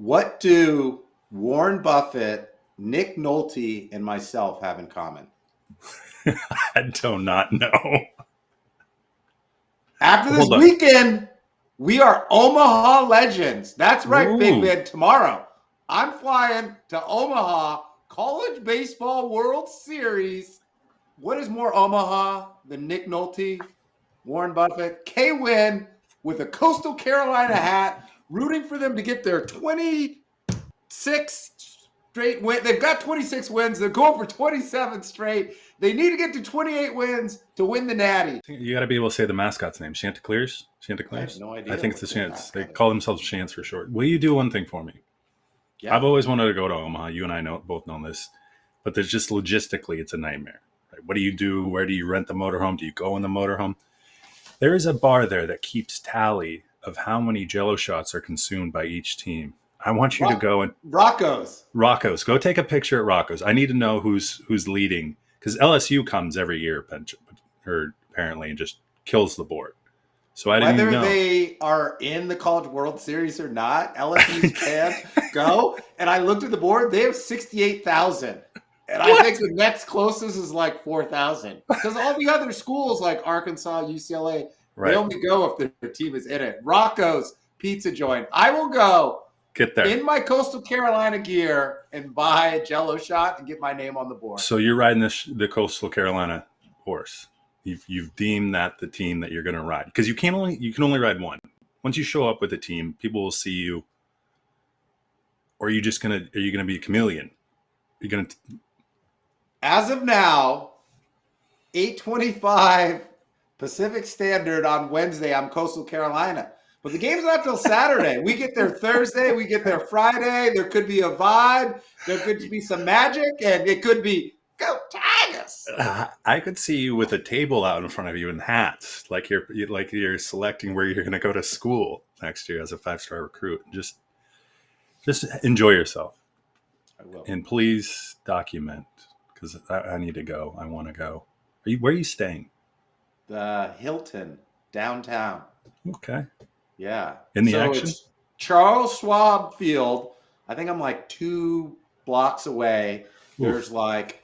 What do Warren Buffett, Nick Nolte, and myself have in common? I do not know. After this weekend, we are Omaha legends. That's right, Big Ben. Tomorrow, I'm flying to Omaha, College Baseball World Series. What is more Omaha than Nick Nolte, Warren Buffett, K-Win with a Coastal Carolina hat, rooting for them to get their 26 straight win. They've got 26 wins. They're going for 27 straight. They need to get to 28 wins to win the Natty. You got to be able to say the mascot's name. Chanticleers? I have no idea. I think it's the Chants. They call themselves Chants for short. Will you do one thing for me? Yeah. I've always wanted to go to Omaha. You and I both know this. But there's just logistically, it's a nightmare. Right? What do you do? Where do you rent the motorhome? Do you go in the motorhome? There is a bar there that keeps tally of how many Jell-O shots are consumed by each team. I want you to go and Roccos. Go take a picture at Roccos. I need to know who's leading because LSU comes every year, apparently, and just kills the board. So I didn't know. Whether they are in the College World Series or not, LSU's fans go. And I looked at the board; they have 68,000. And I think the next closest is like 4,000 because all the other schools like Arkansas, UCLA, they only go if their team is in it. Rocco's Pizza Joint. I will go get there in my Coastal Carolina gear and buy a Jell-O shot and get my name on the board. So you're riding the Coastal Carolina horse. You've deemed that the team that you're going to ride because you can only ride one. Once you show up with a team, people will see you. Or are you going to be a chameleon? You're going to. As of now, 8:25 Pacific Standard on Wednesday, I'm Coastal Carolina. But the game's not till Saturday. We get there Thursday. We get there Friday. There could be a vibe. There could be some magic. And it could be, go Tigers. I could see you with a table out in front of you and hats. Like you're selecting where you're going to go to school next year as a 5-star recruit. Just enjoy yourself. I will. And please document. Because I need to go. I want to go. Where are you staying? The Hilton downtown. Okay. Yeah. In the action? It's Charles Schwab Field. I think I'm like 2 blocks away. There's like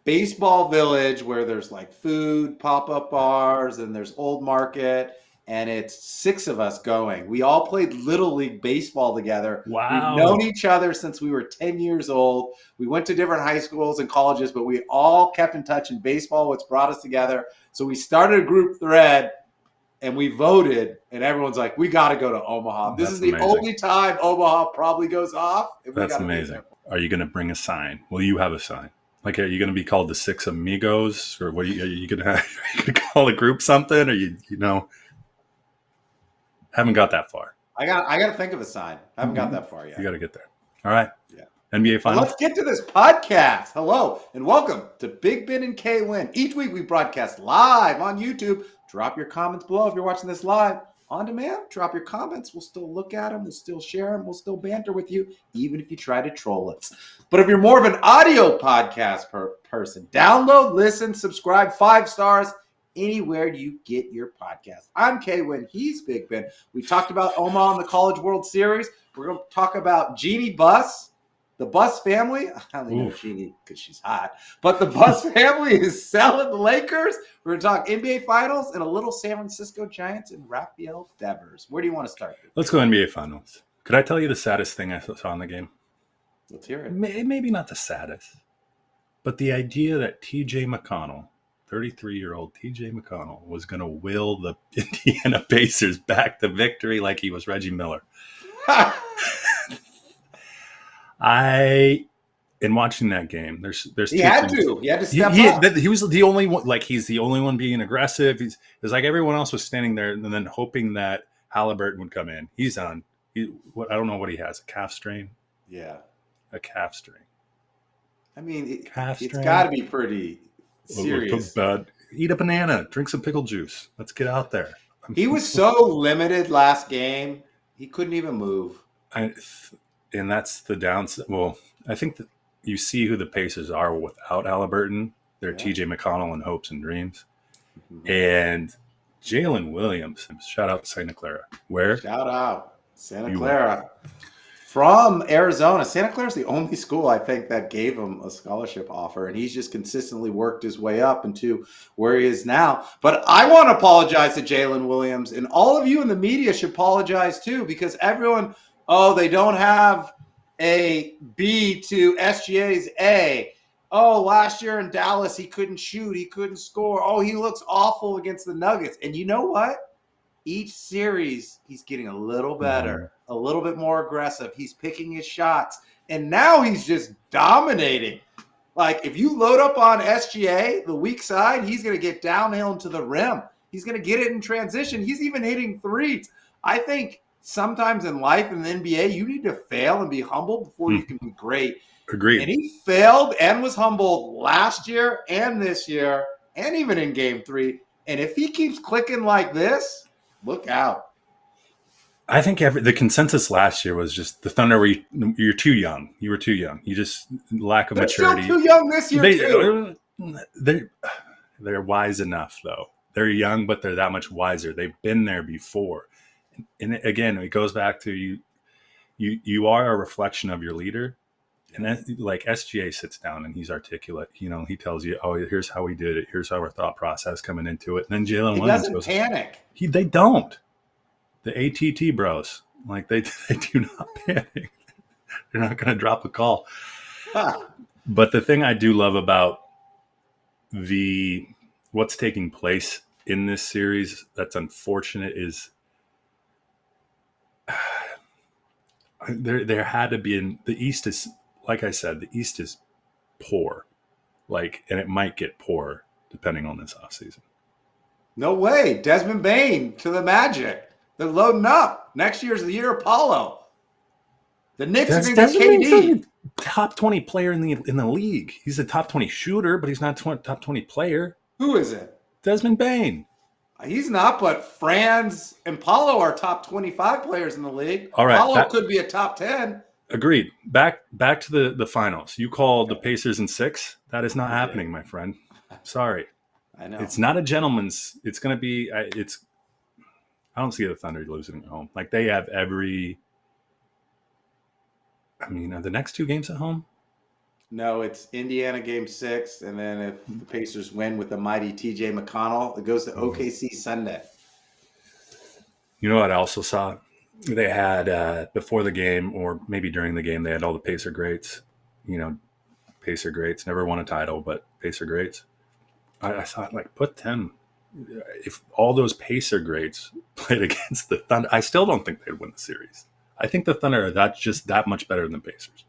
Baseball Village where there's like food, pop-up bars, and there's Old Market. And it's 6 of us going. We all played Little League baseball together. Wow. We've known each other since we were 10 years old. We went to different high schools and colleges, but we all kept in touch in baseball, which brought us together. So we started a group thread, and we voted, and everyone's like, we got to go to Omaha. This is the only time Omaha probably goes off. That's amazing. Are you going to bring a sign? Will you have a sign? Like, are you going to be called the Six Amigos? Or what are you going to call a group something? Or you know... Haven't got that far. I got to think of a sign. I haven't got that far yet. You got to get there. All right. Yeah. NBA Finals. Let's get to this podcast. Hello and welcome to Big Ben and K-Win. Each week we broadcast live on YouTube. Drop your comments below if you're watching this live. On demand, drop your comments. We'll still look at them. We'll still share them. We'll still banter with you, even if you try to troll us. But if you're more of an audio podcast person, download, listen, subscribe, 5 stars. Anywhere you get your podcast. I'm K-Win. He's Big Ben. We talked about Omaha in the College World Series. We're going to talk about Jeannie Buss, the Buss family. I only know Jeannie because she's hot. But the Buss family is selling the Lakers. We're going to talk NBA Finals and a little San Francisco Giants and Rafael Devers. Where do you want to start? Let's go NBA Finals. Could I tell you the saddest thing I saw in the game? Let's hear it. Maybe not the saddest, but the idea that TJ McConnell, 33-year-old TJ McConnell, was going to will the Indiana Pacers back to victory like he was Reggie Miller. In watching that game, there's he had to step up. He was the only one. Like, he's the only one being aggressive. It was like everyone else was standing there and then hoping that Halliburton would come in. He's on. I don't know what he has. A calf strain. Yeah, a calf strain. I mean, it's got to be pretty serious. Eat a banana, drink some pickle juice. Let's get out there. He was so limited last game, he couldn't even move. And that's the downside. Well, I think that you see who the Pacers are without Halliburton. They're TJ McConnell in hopes and dreams. Mm-hmm. And Jaylen William. Shout out to Santa Clara. Where? Shout out Santa Clara. from Arizona. Santa Clara's the only school I think that gave him a scholarship offer, and he's just consistently worked his way up into where he is now. But I want to apologize to Jaylen Williams, and all of you in the media should apologize too, because everyone, they don't have a B to SGA's A. Oh, last year in Dallas, he couldn't shoot, he couldn't score. Oh, he looks awful against the Nuggets. And you know what? Each series, he's getting a little better, a little bit more aggressive. He's picking his shots, and now he's just dominating. Like, if you load up on SGA, the weak side, he's going to get downhill into the rim. He's going to get it in transition. He's even hitting threes. I think sometimes in life, in the NBA, you need to fail and be humble before you can be great. Agreed. And he failed and was humbled last year and this year, and even in game 3. And if he keeps clicking like this, look out. I think the consensus last year was just the Thunder were you're too young. You were too young. You just lack of maturity. They're still too young this year too. They're wise enough though. They're young, but they're that much wiser. They've been there before. And again, it goes back to you are a reflection of your leader. And that, like SGA sits down and he's articulate. You know, he tells you, "Oh, here's how we did it. Here's our thought process coming into it." And then Jalen Williams doesn't goes, panic. They don't. The ATT bros, like they do not panic. They're not going to drop a call. But the thing I do love about what's taking place in this series that's unfortunate is there had to be the East is, like I said, the East is poor, and it might get poorer depending on this offseason. No way. Desmond Bane to the Magic. They're loading up. Next year's the year Apollo. The Knicks are going to get KD. Top 20 player in the league. He's a top 20 shooter, but he's not top 20 player. Who is it? Desmond Bane. He's not, but Franz and Paulo are top 25 players in the league. All right, Paulo could be a top 10. Agreed. Back to the finals. You called the Pacers in 6. That is not happening, my friend. Sorry. I know. It's not a gentleman's. It's going to be. I don't see the Thunder losing at home. Like they have every. I mean, are the next 2 games at home? No, it's Indiana game 6, and then if the Pacers win with the mighty TJ McConnell, it goes to OKC Sunday. You know what I also saw? They had before the game, or maybe during the game, they had all the Pacer greats. You know, Pacer greats never won a title, but Pacer greats. I thought, put them. If all those Pacer greats played against the Thunder, I still don't think they'd win the series. I think the Thunder are that much better than the Pacers.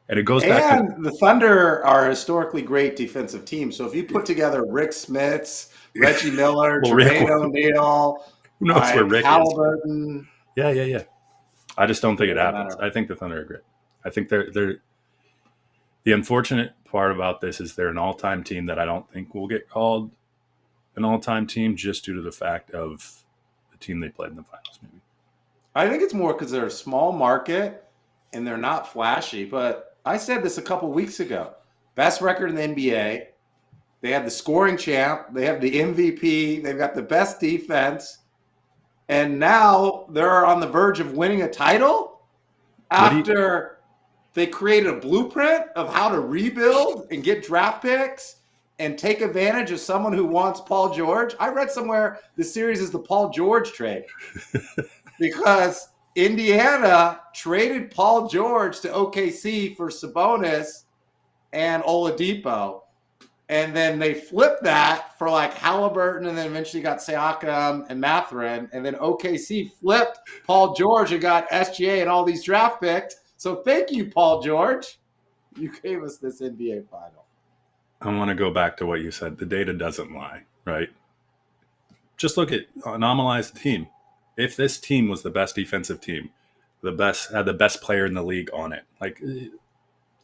And it goes back to the Thunder are a historically great defensive team. So if you put together Rick Smits, Reggie Miller, Jermaine O'Neal, who knows where Rick Halliburton. is? Yeah. I just don't think it happens. I think the Thunder are great. I think they're the unfortunate part about this is they're an all-time team that I don't think will get called an all-time team just due to the fact of the team they played in the finals. Maybe I think it's more because they're a small market and they're not flashy, but I said this a couple weeks ago. Best record in the NBA. They have the scoring champ. They have the MVP. They've got the best defense. And now they're on the verge of winning a title after they created a blueprint of how to rebuild and get draft picks and take advantage of someone who wants Paul George. I read somewhere the series is the Paul George trade because Indiana traded Paul George to OKC for Sabonis and Oladipo. And then they flipped that for Halliburton and then eventually got Siakam and Mathurin. And then OKC flipped Paul George and got SGA and all these draft picks. So thank you, Paul George. You gave us this NBA final. I want to go back to what you said. The data doesn't lie, right? Just look at anomalize the team. If this team was the best defensive team, had the best player in the league on it,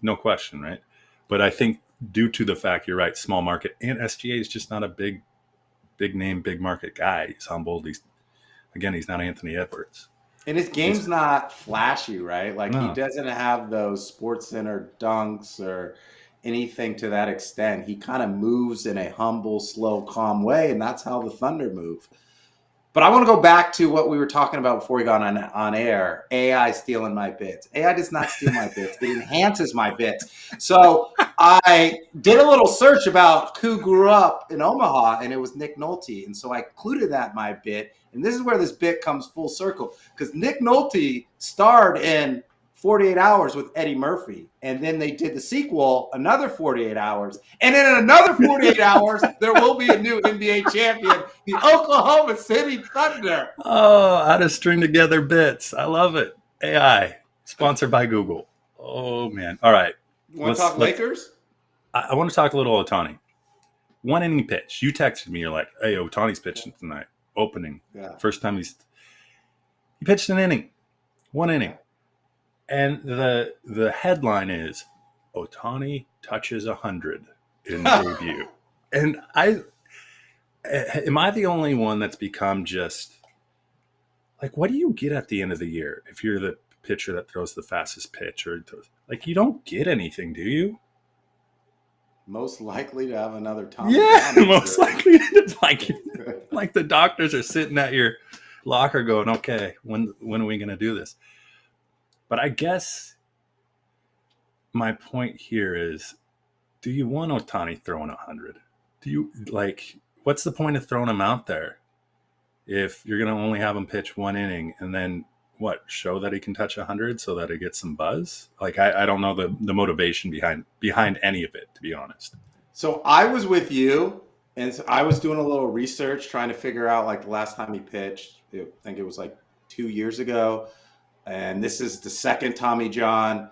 no question, right? But I think due to the fact you're right, small market, and SGA is just not a big name, big market guy. He's humbled. He's not Anthony Edwards. And his game's not flashy, right? He doesn't have those Sports Center dunks or anything to that extent. He kind of moves in a humble, slow, calm way, and that's how the Thunder move. But I want to go back to what we were talking about before we got on air. AI stealing my bits. AI does not steal my bits. It enhances my bits. So I did a little search about who grew up in Omaha, and it was Nick Nolte. And so I included that in my bit. And this is where this bit comes full circle, because Nick Nolte starred in 48 Hours with Eddie Murphy. And then they did the sequel, another 48 Hours. And in another 48 hours, there will be a new NBA champion, the Oklahoma City Thunder. Oh, how to string together bits. I love it. AI, sponsored by Google. Oh, man. All right. You want to talk Lakers? I want to talk a little Ohtani. One inning pitch. You texted me. You're like, hey, Ohtani's pitching tonight. Opening. Yeah. First time he pitched an inning. One inning. And the headline is Ohtani touches 100 in debut. And am I the only one that's become just like, what do you get at the end of the year if you're the pitcher that throws the fastest pitch? Or like, you don't get anything, do you? Most likely to have another Tommy. Yeah, most likely. Like the doctors are sitting at your locker going, okay, when are we going to do this? But I guess my point here is, do you want Ohtani throwing 100? Do you what's the point of throwing him out there if you're going to only have him pitch one inning and then show that he can touch 100 so that it gets some buzz? Like, I don't know the motivation behind any of it, to be honest. So I was with you, and so I was doing a little research trying to figure out like the last time he pitched. I think it was like 2 years ago. And this is the second Tommy John.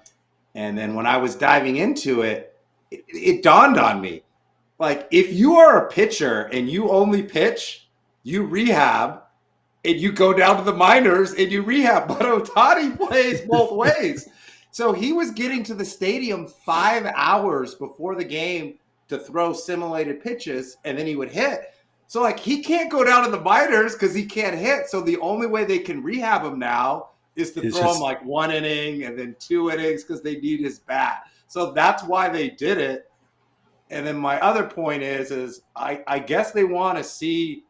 And then when I was diving into it, it dawned on me. Like, if you are a pitcher and you only pitch, you rehab, and you go down to the minors and you rehab. But Ohtani plays both ways. So he was getting to the stadium 5 hours before the game to throw simulated pitches, and then he would hit. So, like, he can't go down to the minors because he can't hit. So the only way they can rehab him now is to throw him like one inning and then 2 innings because they need his bat. So that's why they did it. And then my other point is I guess they want to see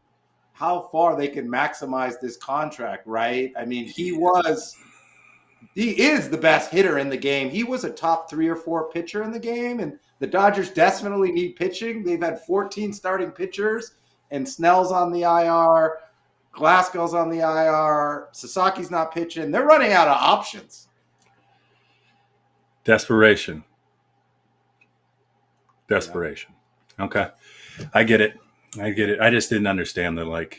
how far they can maximize this contract, right? I mean, he is the best hitter in the game. He was a top 3 or 4 pitcher in the game, and the Dodgers definitely need pitching. They've had 14 starting pitchers, and Snell's on the IR. Glasgow's on the IR. Sasaki's not pitching. They're running out of options. Desperation. Okay. I get it. I just didn't understand that, like,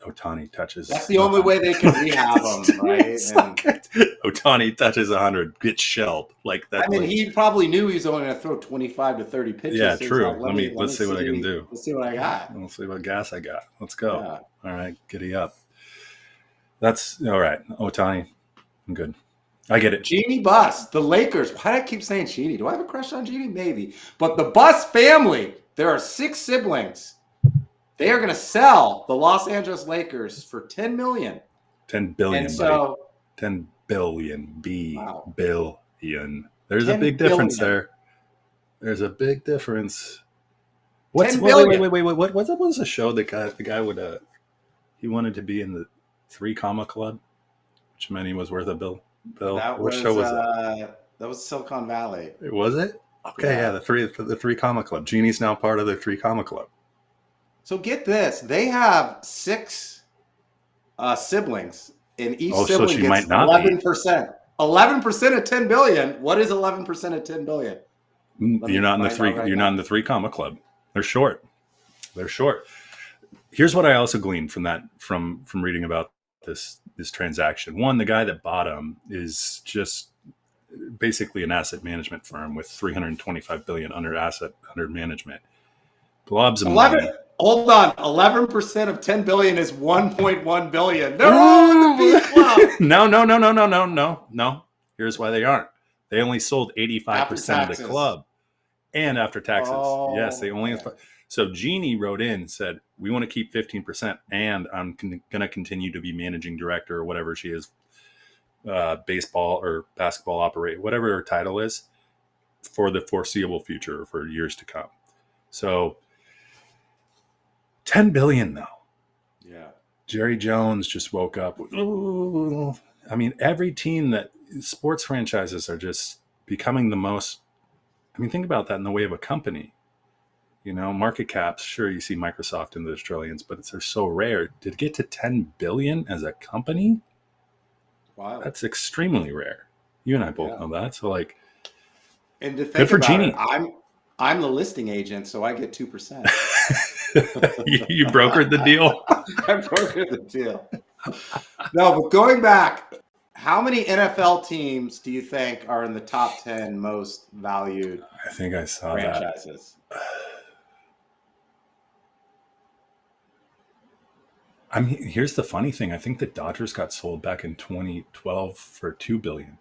Ohtani touches. That's the only way they can rehab him, right? Ohtani touches 100, gets shelled. Like that. I mean, he probably knew he was only going to throw 25 to 30 pitches. Yeah, true. Let's see what I can do. Let's see what I got. Let's see what gas I got. Let's go. Yeah. All right, giddy up. That's all right. Ohtani, I'm good. I get it. Genie Bus, the Lakers. Why do I keep saying Genie? Do I have a crush on Genie? Maybe. But the Bus family, there are 6 siblings. They are going to sell the Los Angeles Lakers for $10 million. 10 billion. And so, 10 billion. Billion. There's a big difference there. There's a big difference. Wait. What was the show that the guy would he wanted to be in the 3 Comma Club, which meant he was worth a bill. What show was that? That was Silicon Valley. Was it? Okay, yeah, the 3 Comma Club. Genie's now part of the 3 Comma Club. So get this. They have 6 siblings, and each sibling gets 11%. 11% of 10 billion. What is 11% of 10 billion? You're not in the 3. You're not in the 3 Comma Club. They're short. Here's what I also gleaned from that, from reading about this transaction. One, the guy that bought him is just basically an asset management firm with $325 billion under management. Globs of money. Hold on. 11% of 10 billion is 1.1 billion. They're all in the B club. No. Here's why they aren't. They only sold 85% of the club. And after taxes. Oh, yes, they only. Okay. So Genie wrote in and said, we want to keep 15%, and I'm going to continue to be managing director or whatever she is, baseball or basketball operator, whatever her title is, for the foreseeable future, for years to come. So 10 billion though. Yeah. Jerry Jones just woke up. Ooh. I mean, every team that sports franchises are just becoming the most. I mean, think about that in the way of a company. Market caps. Sure, you see Microsoft in the trillions, but they're so rare. To get to 10 billion as a company, Wow, that's extremely rare. You and I both know that. So, and to good think for about Genie. it, I'm the listing agent, so I get 2%. You brokered the deal. I brokered the deal. No, but going back, how many NFL teams do you think are in the top 10 most valued I think I saw franchises? that. I mean, here's the funny thing. I think the Dodgers got sold back in 2012 for $2 billion.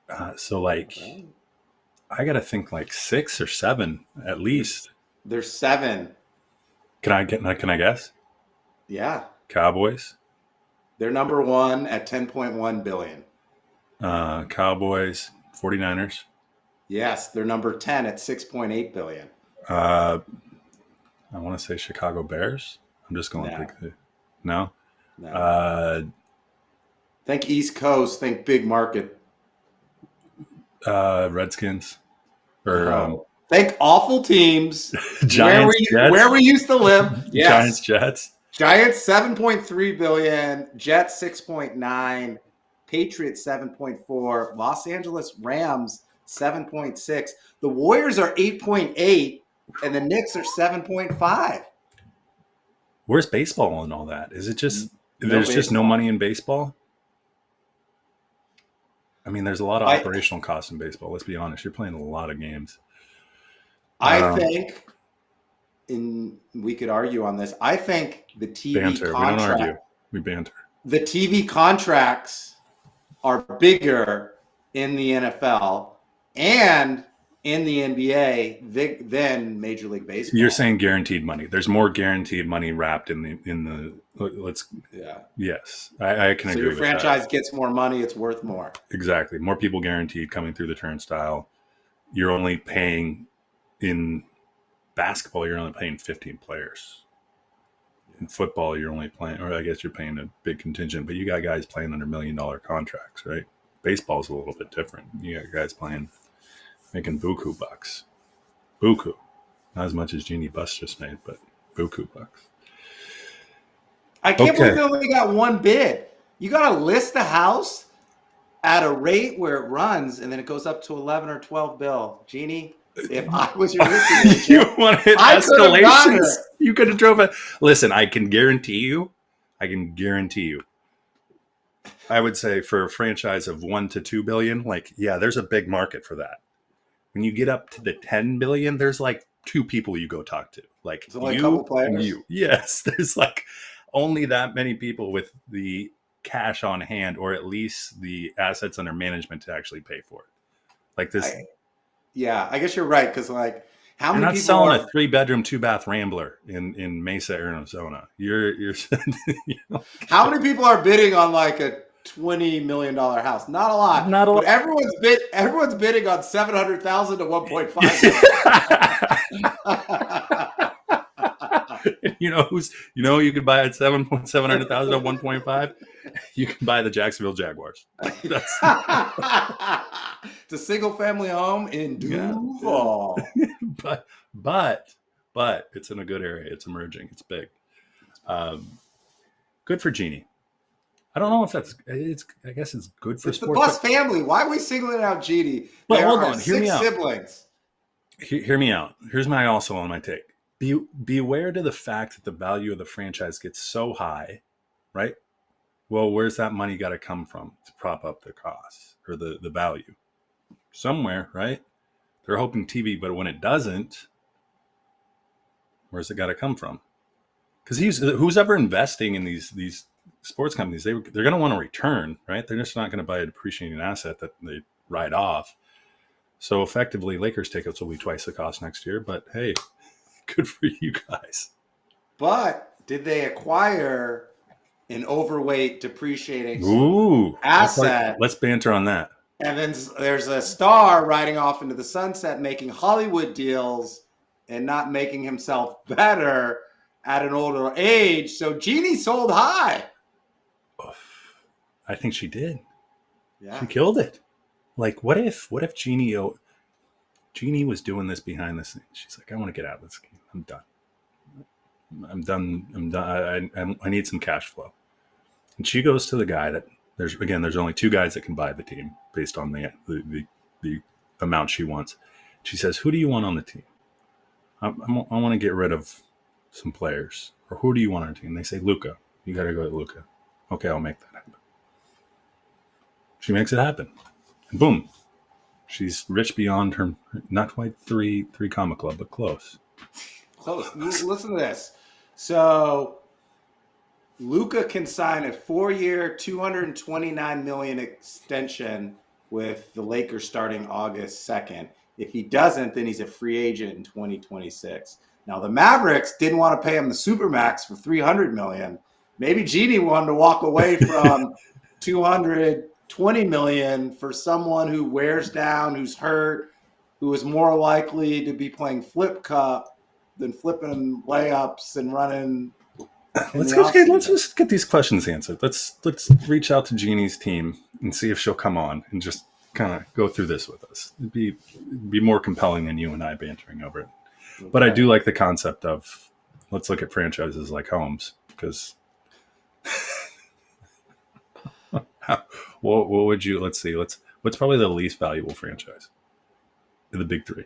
Okay. I got to think 6 or 7 at least. There's 7. Can I guess? Yeah. Cowboys. They're number 1 at 10.1 billion. Cowboys, 49ers. Yes, they're number 10 at 6.8 billion. I want to say Chicago Bears. I'm just going big. No. Think East Coast. Think big market. Redskins. Or think awful teams. Giants, Jets. Where we used to live. Yes. Giants, Jets. Giants 7.3 billion. Jets 6.9. Patriots 7.4. Los Angeles Rams 7.6. The Warriors are 8.8, and the Knicks are 7.5. Where's baseball and all that? Is it just there's baseball. just no money in baseball? I mean, there's a lot of operational costs in baseball. Let's be honest. You're playing a lot of games. I think, we could argue on this. I think the TV banter. contract. We don't argue. We banter. The TV contracts are bigger in the NFL and in the NBA than Major League Baseball. You're saying guaranteed money. There's more guaranteed money wrapped in the. Yes, I can agree with that. So your franchise gets more money, it's worth more. Exactly. More people guaranteed coming through the turnstile. You're only paying in basketball, you're only paying 15 players. In football, you're only playing, or I guess you're paying a big contingent, but you got guys playing under $1 million contracts, right? Baseball's a little bit different. You got guys making buku bucks. Buku. Not as much as Genie Bus just made, but buku bucks. I can't believe they only got one bid. You got to list the house at a rate where it runs, and then it goes up to 11 or 12 bill. Genie, if I was your listing agent, you wanted escalations. You could have drove it. Listen, I can guarantee you. I would say for a franchise of 1 to 2 billion, there's a big market for that. When you get up to the 10 billion, there's 2 people you go talk to. A couple players. You. Yes, there's only that many people with the cash on hand, or at least the assets under management to actually pay for it. I guess you're right, because how many not people selling a 3-bedroom, 2-bath Rambler in Mesa, Arizona. You're How many people are bidding on a $20 million house? Not a lot. But everyone's bidding on $700,000 to $1.5 million. You could buy at $700,000 to $1.5. You can buy the Jacksonville Jaguars. It's a single family home in Duval. but it's in a good area. It's emerging. It's big. Good for Genie. I don't know if I guess it's good for it's sports. The Bus family. Why are we singling out Genie? But hold on. Hear me out. Siblings. Hear me out. Here's my take. Be aware to the fact that the value of the franchise gets so high, right? Well, where's that money got to come from to prop up the costs or the value? Somewhere, right? They're hoping TV, but when it doesn't, where's it got to come from? Because who's ever investing in these sports companies, they're going to want to return, right? They're just not going to buy a depreciating asset that they write off. So effectively, Lakers tickets will be twice the cost next year. But hey, good for you guys. But did they acquire an overweight depreciating asset? Let's banter on that. And then there's a star riding off into the sunset, making Hollywood deals and not making himself better. at an older age. So Jeannie sold high. I think she did. Yeah. She killed it. Like, what if Jeannie was doing this behind the scenes? She's like, I want to get out of this game. I'm done. I need some cash flow. And she goes to the guy that there's only two guys that can buy the team based on the amount she wants. She says, who do you want on the team? I want to get rid of some players. Or who do you want on the team? They say, Luka. You got to go to Luka. Okay, I'll make that happen. She makes it happen. And boom. She's rich beyond her, not quite three comma club, but close. Close. Listen to this. So Luka can sign a 4-year, $229 million extension with the Lakers starting August 2nd. If he doesn't, then he's a free agent in 2026. Now the Mavericks didn't want to pay him the Supermax for $300 million. Maybe Jeannie wanted to walk away from $220 million for someone who wears down, who's hurt, who is more likely to be playing flip cup than flipping layups and running. Let's just get these questions answered. Let's reach out to Jeannie's team and see if she'll come on and just kind of go through this with us. It'd be more compelling than you and I bantering over it. Okay. But I do like the concept of let's look at franchises like homes because what would you? Let's see. What's probably the least valuable franchise in the big three?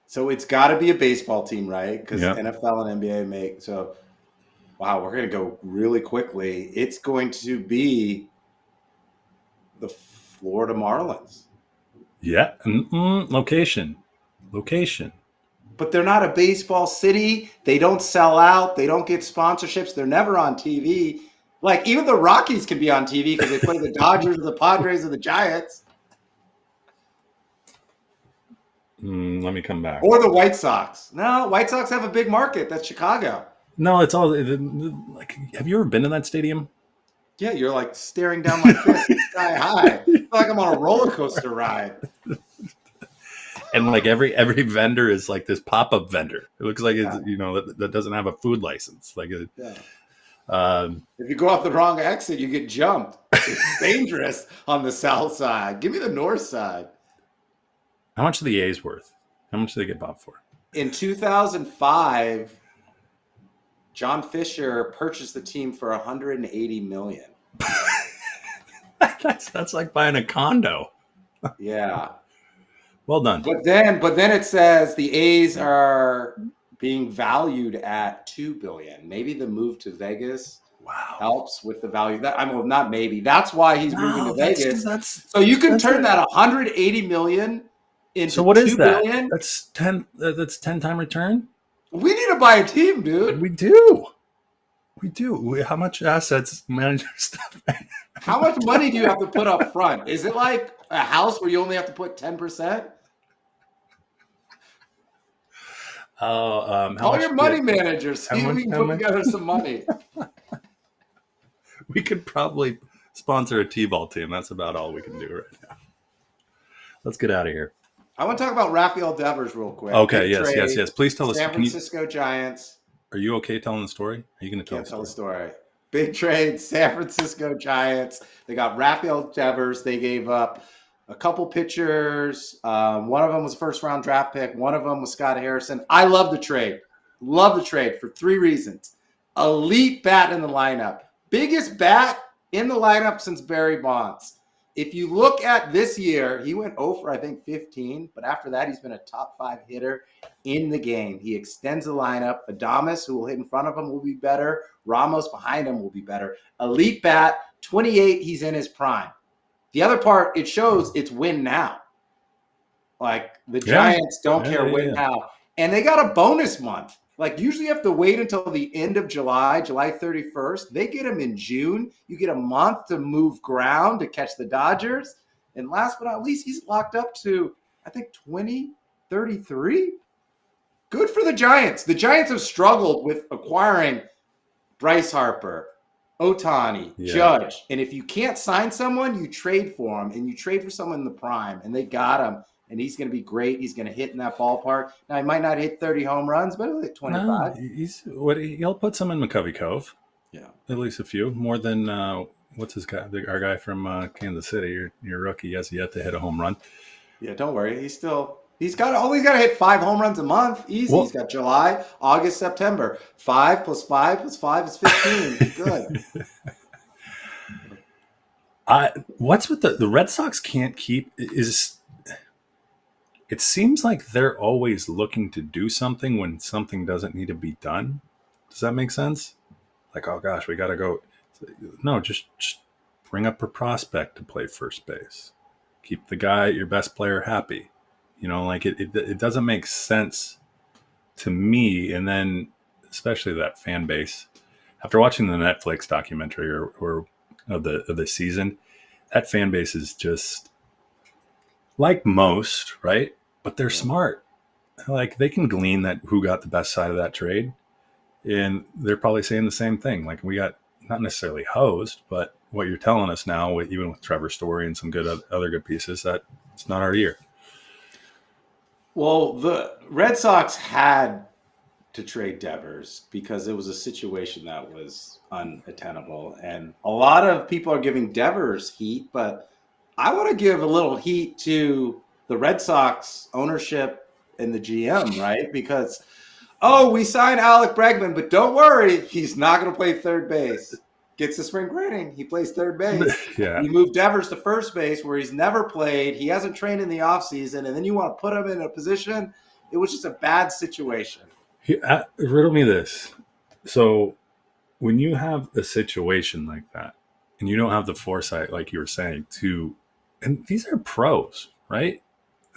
So it's got to be a baseball team, right? Because NFL and NBA make so. Wow, we're going to go really quickly. It's going to be the Florida Marlins. Yeah, location. But they're not a baseball city. They don't sell out. They don't get sponsorships. They're never on TV. Like, even the Rockies can be on TV because they play the Dodgers, the Padres, and the Giants. Let me come back. Or the White Sox. No, White Sox have a big market. That's Chicago. No, it's all like. Have you ever been to that stadium? Yeah, you're like staring down my fist sky high. It's like I'm on a roller coaster ride. And like every vendor is like this pop-up vendor. It looks like it's that doesn't have a food license. Like if you go off the wrong exit, you get jumped. It's dangerous on the south side. Give me the north side. How much are the A's worth? How much do they get bought for? In 2005. John Fisher purchased the team for $180 million. That's like buying a condo. Yeah. Well done. But then it says the A's are being valued at $2 billion. Maybe the move to Vegas helps with the value. Not maybe. That's why he's moving to Vegas. So you can turn that $180 million into so what $2 is that? billion. That's 10 time return. We need to buy a team, dude. We do. How much assets managers stuff? How much money do you have to put up front? Is it like a house where you only have to put 10%? Call your money managers. See if we can put together some money. We could probably sponsor a T-ball team. That's about all we can do right now. Let's get out of here. I want to talk about Rafael Devers real quick. Okay, yes. Please tell us. San Francisco Giants. Are you okay telling the story? Are you going to tell the story? Big trade, San Francisco Giants. They got Rafael Devers. They gave up a couple pitchers. One of them was a first-round draft pick. One of them was Scott Harrison. I love the trade. For 3 reasons. Elite bat in the lineup. Biggest bat in the lineup since Barry Bonds. If you look at this year, he went 0 for, I think, 15. But after that, he's been a top 5 hitter in the game. He extends the lineup. Adames, who will hit in front of him, will be better. Ramos behind him will be better. Elite bat, 28, he's in his prime. The other part, it shows it's win now. Like, the Giants don't care win now. And they got a bonus month. Like, usually you have to wait until the end of July 31st. They get him in June. You get a month to move ground to catch the Dodgers. And last but not least, he's locked up to, I think, 2033. Good for the Giants. The Giants have struggled with acquiring Bryce Harper, Ohtani, Judge. And if you can't sign someone, you trade for him. And you trade for someone in the prime. And they got him and he's going to be great. He's going to hit in that ballpark. Now, he might not hit 30 home runs, but he'll hit 25. No, he'll put some in McCovey Cove. Yeah. At least a few. More than, what's his guy? Our guy from Kansas City, your rookie, has yet to hit a home run. Yeah, don't worry. He's got to hit 5 home runs a month. Easy. Well, he's got July, August, September. 5 plus 5 plus 5 is 15. Good. What's with the Red Sox can't keep is it seems like they're always looking to do something when something doesn't need to be done. Does that make sense? Like, oh gosh, we got to go. No, just bring up a prospect to play first base. Keep the guy, your best player, happy. Like it doesn't make sense to me. And then especially that fan base, after watching the Netflix documentary or of the season, that fan base is just like most, right? But they're smart. Like they can glean that who got the best side of that trade, and they're probably saying the same thing. Like we got not necessarily hosed, but what you're telling us now, even with Trevor's story and some good other good pieces, that it's not our year. Well, the Red Sox had to trade Devers because it was a situation that was unattainable. And a lot of people are giving Devers heat, but I want to give a little heat to the Red Sox ownership and the GM, right? Because, we signed Alec Bregman, but don't worry, he's not going to play third base. Gets the spring training, he plays third base. Yeah. You move Devers to first base where he's never played. He hasn't trained in the offseason, and then you want to put him in a position. It was just a bad situation. Riddle me this. So when you have a situation like that and you don't have the foresight, like you were saying, and these are pros, right?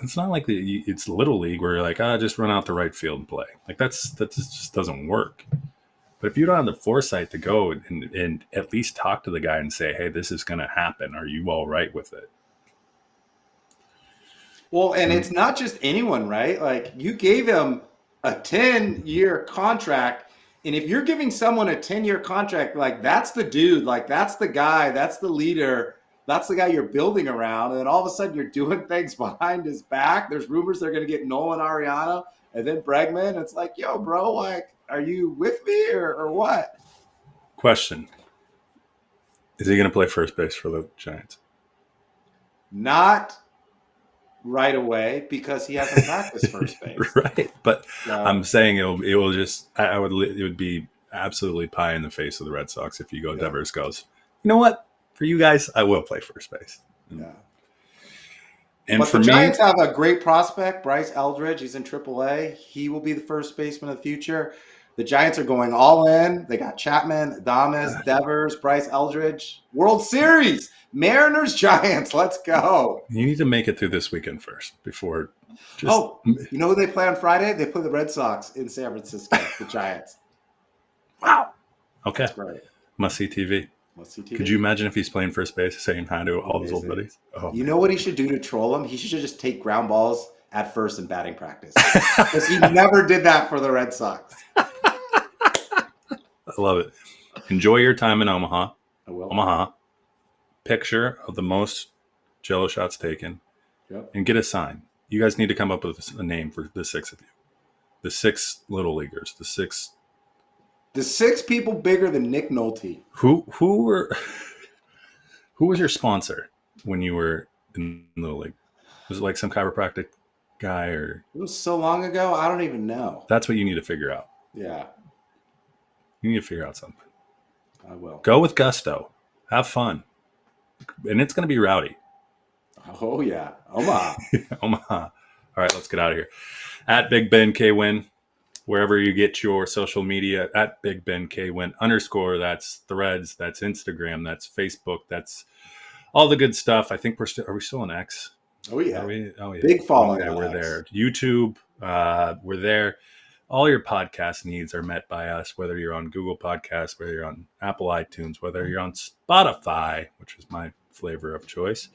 It's not like it's little league where you're like, just run out the right field and play. Like that just doesn't work. But if you don't have the foresight to go and at least talk to the guy and say, hey, this is going to happen. Are you all right with it? Well, and it's not just anyone, right? Like you gave him a 10-year contract. And if you're giving someone a 10-year contract, like that's the dude, like that's the guy, that's the leader, that's the guy you're building around. And then all of a sudden you're doing things behind his back. There's rumors they're going to get Nolan Ariano and then Bregman. It's like, yo, bro, like, are you with me or what? Question. Is he going to play first base for the Giants? Not right away because he hasn't practiced first base. Right. But I'm saying it would be absolutely pie in the face of the Red Sox if you go Devers goes, you know what? For you guys, I will play first base. Yeah. And but the Giants have a great prospect, Bryce Eldridge. He's in AAA. He will be the first baseman of the future. The Giants are going all in. They got Chapman, Adames, Devers, Bryce Eldridge. World Series. Mariners, Giants. Let's go. You need to make it through this weekend first before. You know who they play on Friday? They play the Red Sox in San Francisco, the Giants. Wow. Okay. That's great. Must see TV. TV. Could you imagine if he's playing first base saying hi to all his old buddies? Oh, you know what he should do to troll him? He should just take ground balls at first in batting practice. Because he never did that for the Red Sox. I love it. Enjoy your time in Omaha. I will. Omaha. Picture of the most Jell-O shots taken. Yep. And get a sign. You guys need to come up with a name for the 6 of you. The 6 little leaguers. The 6 people bigger than Nick Nolte. Who was your sponsor when you were in Little League? Was it like some chiropractic guy or? It was so long ago, I don't even know. That's what you need to figure out. Yeah. You need to figure out something. I will. Go with gusto. Have fun. And it's going to be rowdy. Oh, yeah. Omaha. Omaha. All right, let's get out of here. At Big Ben K Win. Wherever you get your social media, at Big Ben K Win _ that's Threads, that's Instagram, that's Facebook, that's all the good stuff. I think are we still on X? Oh yeah. Oh yeah. Big following. Yeah, we're there. YouTube, we're there. All your podcast needs are met by us, whether you're on Google Podcasts, whether you're on Apple iTunes, whether you're on Spotify, which is my flavor of choice.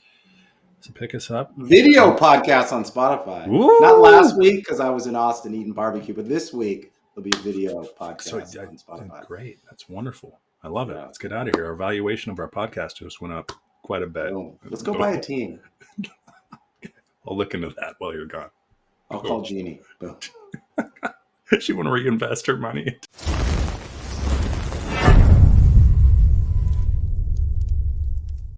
So pick us up. Video podcasts on Spotify. Woo! Not last week because I was in Austin eating barbecue, but this week there'll be a video podcast on Spotify. Great. That's wonderful. I love it. Let's get out of here. Our valuation of our podcast just went up quite a bit. Let's go buy a team. I'll look into that while you're gone. I'll call Jeannie. Boom. She want to reinvest her money.